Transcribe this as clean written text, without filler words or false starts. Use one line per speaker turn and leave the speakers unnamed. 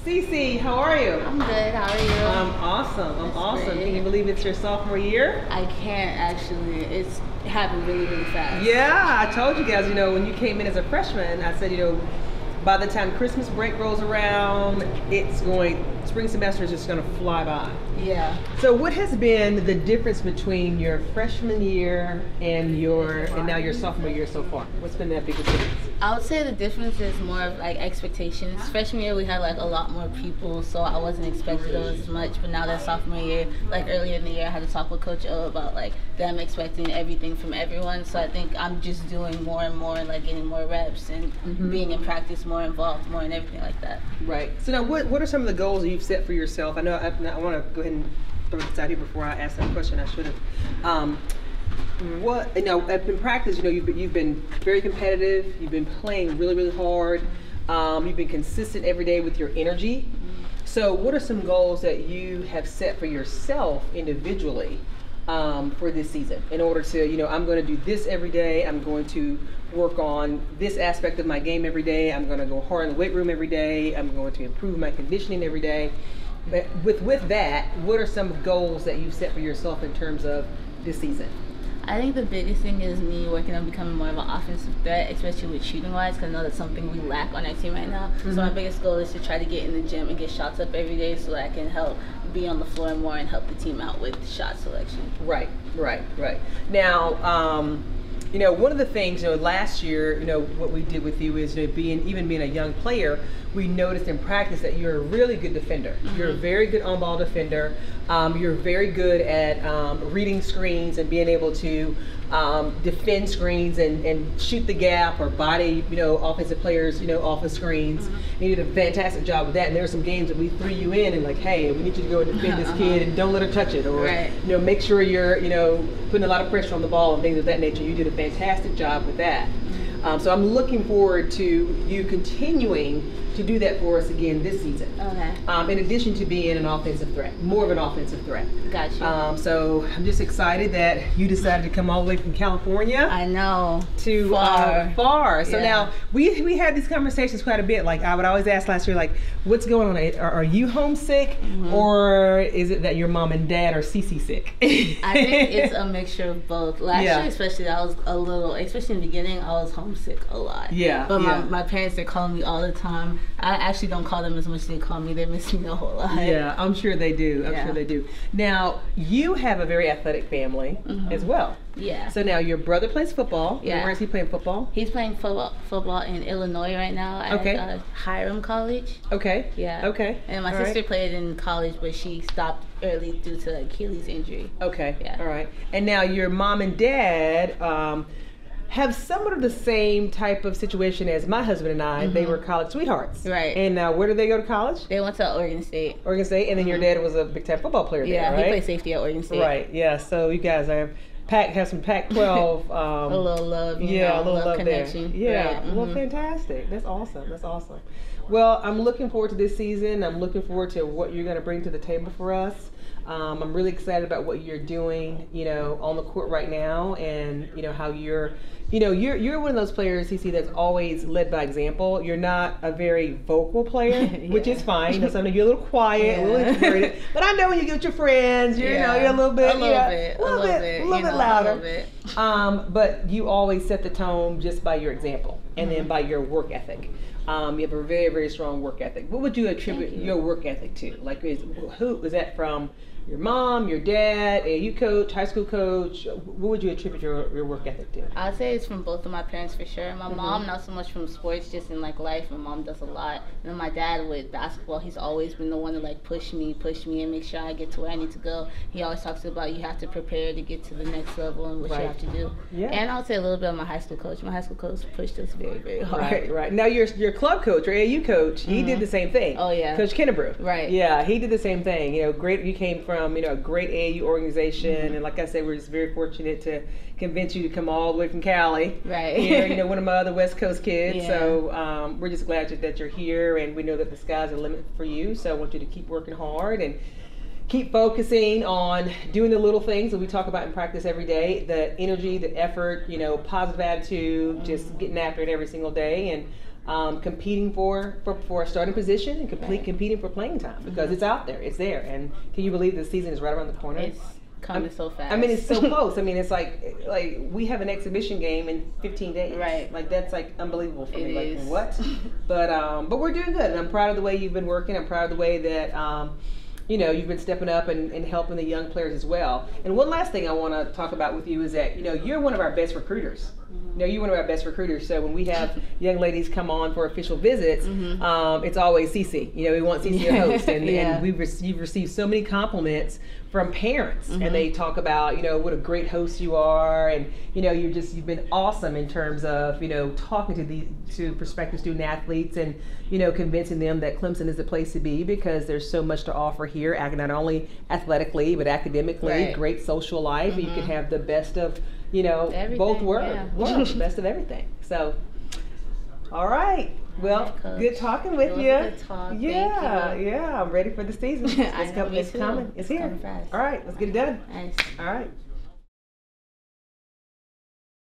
Cece, how are you?
I'm good. How are you?
I'm awesome. I'm awesome.
Great.
Can you believe it's your sophomore year?
I can't actually. It's happened really, really fast.
Yeah, I told you guys, when you came in as a freshman, I said, by the time Christmas break rolls around, spring semester is just going to fly by.
Yeah.
So what has been the difference between your freshman year and now your sophomore year so far? What's been that biggest difference?
I would say the difference is more of like expectations. Freshman year we had like a lot more people, so I wasn't expected as much. But now that sophomore year, like earlier in the year, I had to talk with Coach O about like them expecting everything from everyone. So I think I'm just doing more and more, like getting more reps and being in practice more involved, more in everything like that.
Right. So now, what are some of the goals that you've set for yourself? I know I want to go ahead and throw this out here before I ask that question. I should have. In practice, you've been very competitive. You've been playing really, really hard. You've been consistent every day with your energy. So, what are some goals that you have set for yourself individually for this season? In order to, I'm going to do this every day. I'm going to work on this aspect of my game every day. I'm going to go hard in the weight room every day. I'm going to improve my conditioning every day. But with that, what are some goals that you've set for yourself in terms of this season?
I think the biggest thing is me working on becoming more of an offensive threat, especially with shooting wise, because I know that's something we lack on our team right now. So my biggest goal is to try to get in the gym and get shots up every day so that I can help be on the floor more and help the team out with shot selection.
Right. Now, one of the things, last year, what we did with you is, being a young player, we noticed in practice that you're a really good defender. You're a very good on-ball defender. You're very good at reading screens and being able to defend screens and shoot the gap or body, offensive players, off of screens. You did a fantastic job with that. And there were some games that we threw you in and like, hey, we need you to go and defend this kid and don't let her touch it, or make sure you're, putting a lot of pressure on the ball and things of that nature. You did a fantastic job with that. So I'm looking forward to you continuing to do that for us again this season. Okay. In addition to being an offensive threat, more of an offensive threat.
Gotcha.
So I'm just excited that you decided to come all the way from California.
I know.
To far. So now we had these conversations quite a bit. Like I would always ask last year, like, what's going on? Are you homesick, or is it that your mom and dad are CC sick?
I think it's a mixture of both. Last year, especially, I was a little, especially in the beginning, I was homesick a lot. But my parents, they're calling me all the time. I actually don't call them as much as they call me. They miss me a whole lot.
Yeah, I'm sure they do. I'm sure they do. Now, you have a very athletic family as well.
Yeah.
So now your brother plays football.
Yeah.
Where is he playing football?
He's playing football in Illinois right now at Hiram College.
Okay.
Yeah.
Okay.
And my sister played in college, but she stopped early due to Achilles injury.
Okay.
Yeah.
All right. And now your mom and dad have somewhat of the same type of situation as my husband and I. They were college sweethearts.
Right.
And where did they go to college?
They went to Oregon State.
Oregon State, and then your dad was a big time football player there, right?
Yeah, he played safety at Oregon State.
Right. Yeah. So you guys have some Pac-12.
A little love.
A little love
connection.
There. Yeah. Right. Well, fantastic. That's awesome. Well, I'm looking forward to this season. I'm looking forward to what you're going to bring to the table for us. I'm really excited about what you're doing, on the court right now, and how you're one of those players, CC, that's always led by example. You're not a very vocal player, which is fine. Sometimes you're a little quiet, a little introverted. But I know when you get with your friends, you're a little bit, a little bit louder. But you always set the tone just by your example, and then by your work ethic. You have a very, very strong work ethic. What would you attribute your work ethic to? Like, who is that from? Your mom, your dad, AAU coach, high school coach? What would you attribute your work ethic to?
I'd say it's from both of my parents for sure. My mom, not so much from sports, just in like life. My mom does a lot. And then my dad with basketball, he's always been the one to like push me and make sure I get to where I need to go. He always talks about you have to prepare to get to the next level and what you have to do. Yeah. And I would say a little bit of my high school coach. My high school coach pushed us very, very hard.
Right. Now your club coach or AAU coach, he did the same thing.
Oh yeah.
Coach Kennebrew.
Right.
Yeah, he did the same thing. You came from a great AAU organization, and like I said, we're just very fortunate to convince you to come all the way from Cali.
Right.
You're one of my other West Coast kids, so we're just glad that you're here, and we know that the sky's the limit for you. So I want you to keep working hard and keep focusing on doing the little things that we talk about in practice every day, the energy, the effort, positive attitude, just getting after it every single day. And competing for a starting position and competing for playing time because it's out there, it's there. And can you believe the season is right around the corner?
It's coming so fast.
I mean, it's so close. I mean, it's like we have an exhibition game in 15 days.
Right.
Like that's like unbelievable for me.
Is.
Like what? But we're doing good, and I'm proud of the way you've been working. I'm proud of the way that you've been stepping up and helping the young players as well. And one last thing I want to talk about with you is that you're one of our best recruiters. You're one of our best recruiters. So when we have young ladies come on for official visits, it's always Cece. We want Cece to host, and you've received so many compliments from parents, and they talk about what a great host you are, and you've been awesome in terms of talking to prospective student athletes and convincing them that Clemson is the place to be because there's so much to offer here, not only athletically but academically, great social life, and you can have the best of both worlds, best of everything. So, all right. Well, good talking with you.
Good talk.
Yeah, I'm ready for the season. It's coming. It's here.
Coming fast.
All right, let's get it done.
Nice.
All right.